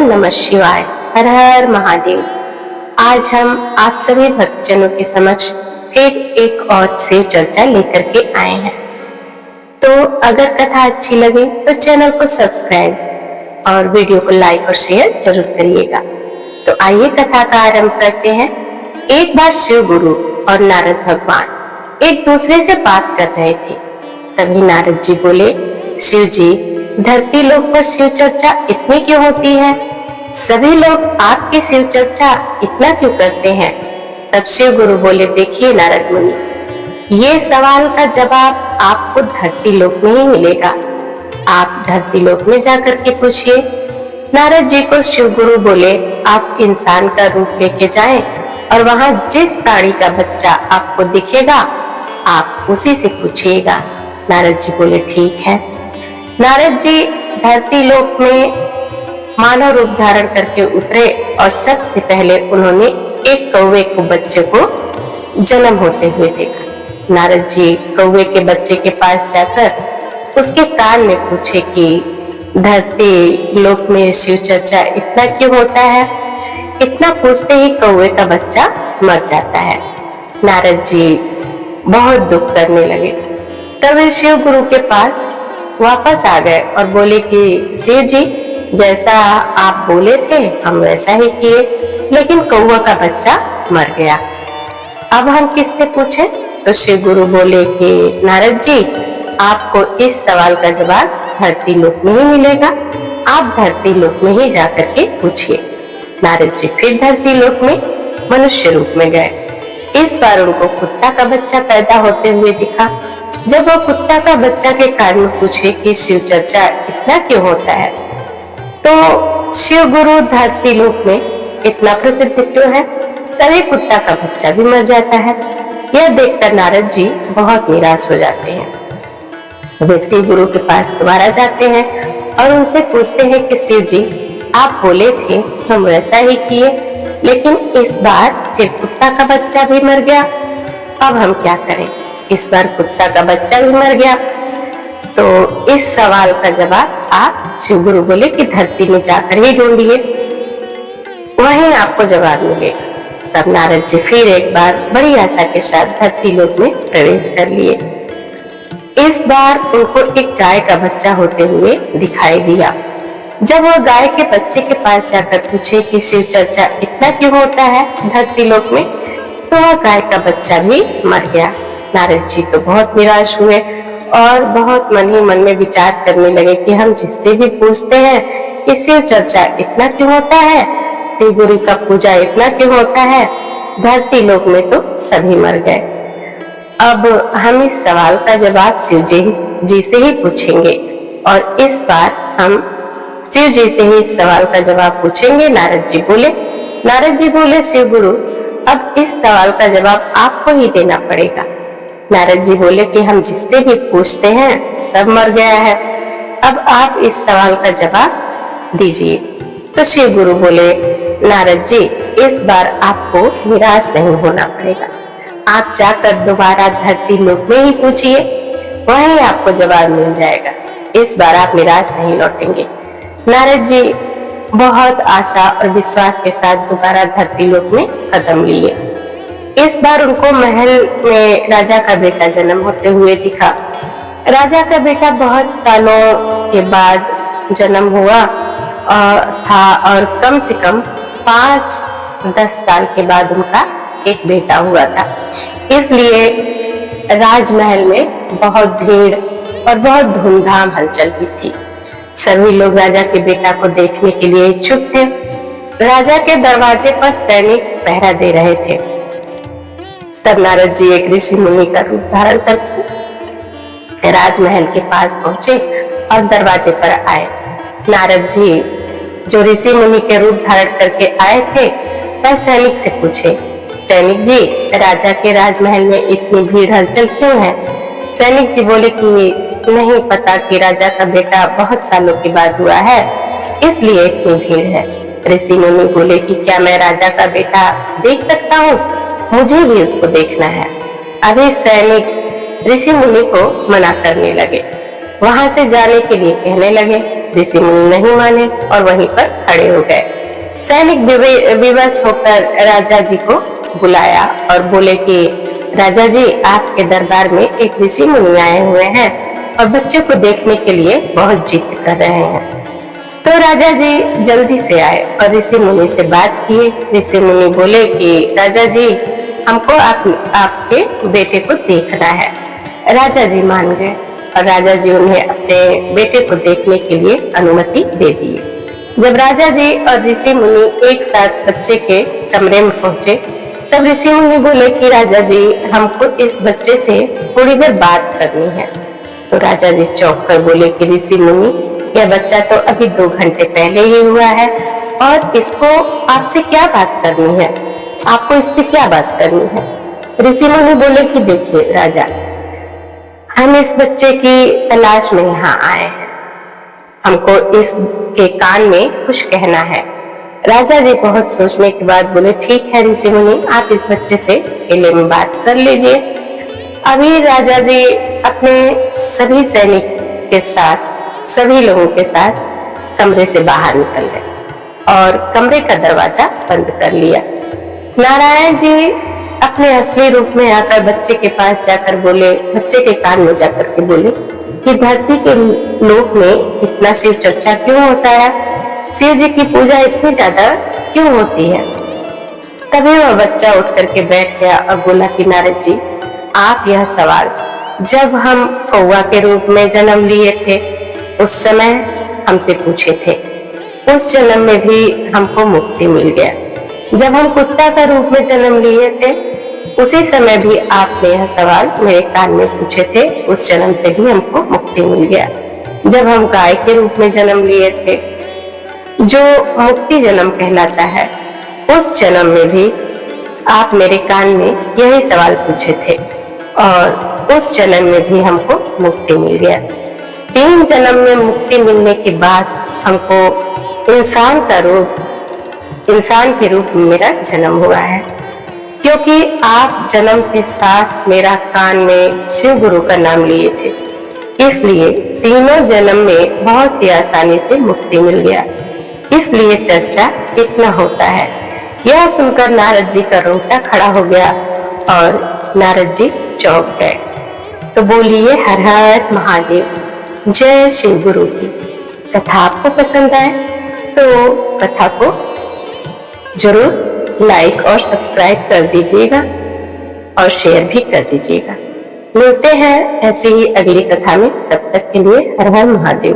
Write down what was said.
नमः शिवाय। हर हर महादेव। आज हम आप सभी भक्तजनों के समक्ष फिर एक और शिव चर्चा लेकर के आए हैं। तो अगर कथा अच्छी लगे तो चैनल को सब्सक्राइब और वीडियो को लाइक और शेयर जरूर करिएगा। तो आइए कथा का आरंभ करते हैं। एक बार शिव गुरु और नारद भगवान एक दूसरे से बात कर रहे थे। तभी नारद जी बोले, शिव जी, धरती लोक पर शिव चर्चा इतनी क्यों होती है? सभी लोग आपकी शिव चर्चा इतना क्यों करते हैं? तब शिव गुरु बोले, देखिए नारद मुनि, ये सवाल का जवाब आपको धरती लोक में ही मिलेगा। आप धरती लोक में जाकर के पूछिए। नारद जी को शिव गुरु बोले, आप इंसान का रूप लेके जाएं और वहां जिस प्राणी का बच्चा आपको दिखेगा आप उसी से पूछिएगा। नारद जी बोले, ठीक है। नारद जी धरती लोक में मानव रूप धारण करके उतरे और सबसे पहले उन्होंने एक कौवे को बच्चे को जन्म होते हुए देखा। नारद जी कौवे के बच्चे के पास जाकर उसके कान में पूछे कि धरती लोक में शिव चर्चा इतना क्यों होता है? इतना पूछते ही कौवे का बच्चा मर जाता है। नारद जी बहुत दुख करने लगे। तब वे शिव गुरु के पास वापस आ गए और बोले कि शिव जी, जैसा आप बोले थे हम वैसा ही किए, लेकिन कौवा का बच्चा मर गया। अब हम किससे पूछें? तो शिव गुरु बोले कि नारद जी, आपको इस सवाल का जवाब धरती लोक में ही मिलेगा। आप धरती लोक में ही जाकर के पूछिए। नारद जी फिर धरती लोक में मनुष्य रूप में गए। इस बार उनको कुत्ता का बच्चा पैदा होते हुए दिखा। जब वो कुत्ता का बच्चा के कान में पूछे कि शिव चर्चा इतना क्यों होता है, तो शिव गुरु धरती लोक में इतना प्रसिद्ध क्यों है? तभी कुत्ता का बच्चा भी मर जाता है। यह देखकर नारद जी बहुत निराश हो जाते हैं। वे शिव गुरु के पास दोबारा जाते हैं और उनसे पूछते हैं कि शिव जी, आप बोले थे हम वैसा ही किए, लेकिन इस बार फिर कुत्ता का बच्चा भी मर गया। अब हम क्या करें? इस बार कुत्ता का बच्चा भी मर गया। तो इस सवाल का जवाब आप, शिव गुरु बोले, कि धरती में जाकर ही ढूंढिए, वहीं आपको जवाब मिलेगा। तब नारद जी फिर एक बार बड़ी आशा के साथ धरती लोक में प्रवेश कर लिए। इस बार उनको एक गाय का बच्चा होते हुए दिखाई दिया। जब वह गाय के बच्चे के पास जाकर पूछे कि शिव चर्चा इतना क्यों होता है धरती लोक में, तो वह गाय का बच्चा भी मर गया। नारद जी तो बहुत निराश हुए और बहुत मन ही मन में विचार करने लगे कि हम जिससे भी पूछते हैं कि शिव चर्चा इतना क्यों होता है, शिव गुरु का पूजा इतना क्यों होता है, धरती लोक में तो सभी मर गए। अब हम इस सवाल का जवाब शिव जी से ही पूछेंगे और इस बार हम शिव जी से ही इस सवाल का जवाब पूछेंगे। नारद जी बोले, शिव गुरु, अब इस सवाल का जवाब आपको ही देना पड़ेगा। नारद जी बोले कि हम जिससे भी पूछते हैं सब मर गया है, अब आप इस सवाल का जवाब दीजिए। तो शिव गुरु बोले, नारद जी, इस बार आपको निराश नहीं होना पड़ेगा। आप जाकर दोबारा धरती लोक में ही पूछिए, वहीं आपको जवाब मिल जाएगा। इस बार आप निराश नहीं लौटेंगे। नारद जी बहुत आशा और विश्वास के साथ दोबारा धरती लोक में कदम लिए। इस बार उनको महल में राजा का बेटा जन्म होते हुए दिखा। राजा का बेटा बहुत सालों के बाद जन्म हुआ था और कम से कम 5-10 साल के बाद उनका एक बेटा हुआ था। इसलिए राजमहल में बहुत भीड़ और बहुत धूमधाम हलचल भी थी। सभी लोग राजा के बेटा को देखने के लिए इच्छुक थे। राजा के दरवाजे पर सैनिक पहरा दे रहे थे। तब नारद जी एक ऋषि मुनि का रूप धारण करके राजमहल के पास पहुंचे और दरवाजे पर आए। नारद जी जो ऋषि मुनि के रूप धारण करके आए थे, वह सैनिक से पूछे, सैनिक जी, राजा के राजमहल में इतनी भीड़ हलचल क्यों है? सैनिक जी बोले कि नहीं पता कि राजा का बेटा बहुत सालों के बाद हुआ है, इसलिए इतनी भीड़ है। ऋषि मुनि बोले कि क्या मैं राजा का बेटा देख सकता हूँ? मुझे भी उसको देखना है। अभी सैनिक ऋषि मुनि को मना करने लगे, वहां से जाने के लिए कहने लगे। ऋषि मुनि नहीं माने और वहीं पर खड़े हो गए। सैनिक विवश होकर राजा जी को बुलाया और बोले कि राजा जी, आपके दरबार में एक ऋषि मुनि आए हुए हैं और बच्चे को देखने के लिए बहुत जिद कर रहे हैं। तो राजा जी जल्दी से आए और ऋषि मुनि से बात किए। ऋषि मुनि बोले कि राजा जी, हमको आपके बेटे को देखना है। राजा जी मान गए और राजा जी उन्हें अपने बेटे को देखने के लिए अनुमति दे दिए। जब राजा जी और ऋषि मुनि एक साथ बच्चे के कमरे में पहुंचे, तब ऋषि मुनि बोले कि राजा जी, हमको इस बच्चे से थोड़ी देर बात करनी है। तो राजा जी चौंक कर बोले कि ऋषि मुनि, यह बच्चा तो अभी 2 घंटे पहले ही हुआ है और इसको आपसे क्या बात करनी है? आपको इससे क्या बात करनी है? ऋषि मुनि बोले कि देखिए राजा, हम इस बच्चे की तलाश में यहाँ आए हैं, हमको इसके कान में कुछ कहना है। राजा जी बहुत सोचने के बाद बोले, ठीक है ऋषि मुनि, आप इस बच्चे से अकेले में बात कर लीजिए। अभी राजा जी अपने सभी सैनिक के साथ, सभी लोगों के साथ कमरे से बाहर निकल गए और कमरे का दरवाजा बंद कर लिया। नारायण जी अपने असली रूप में आकर बच्चे के पास जाकर बोले, बच्चे के कान में जाकर के बोले कि धरती के लोक में इतना शिव चर्चा क्यों होता है? शिव जी की पूजा इतनी ज्यादा क्यों होती है? तभी वह बच्चा उठ करके बैठ गया और बोला कि नारद जी, आप यह सवाल जब हम कौवा के रूप में जन्म लिए थे उस समय हमसे पूछे थे। उस जन्म में भी हमको मुक्ति मिल गया। जब हम कुत्ता का रूप में जन्म लिए थे उसी समय भी आपने यह सवाल मेरे कान में पूछे थे, उस जन्म से भी हमको मुक्ति मिल गया। जब हम गाय के रूप में जन्म लिए थे, जो मुक्ति जन्म कहलाता है, उस जन्म में भी आप मेरे कान में यही सवाल पूछे थे और उस जन्म में भी हमको मुक्ति मिल गया। 3 जन्म में मुक्ति मिलने के बाद हमको इंसान के रूप में मेरा जन्म हुआ है, क्योंकि आप जन्म के साथ मेरा कान में शिव गुरु का नाम लिए थे, इसलिए तीनों जन्म में बहुत ही आसानी से मुक्ति मिल गया। इसलिए चर्चा इतना होता है। यह सुनकर नारद जी का रोंगटा खड़ा हो गया और नारद जी चौंक गए। तो बोलिए हर हर महादेव, जय शिव गुरु की। कथा आपको पसंद आए तो कथा को जरूर लाइक और सब्सक्राइब कर दीजिएगा और शेयर भी कर दीजिएगा। मिलते हैं ऐसे ही अगली कथा में, तब तक के लिए हर हर महादेव।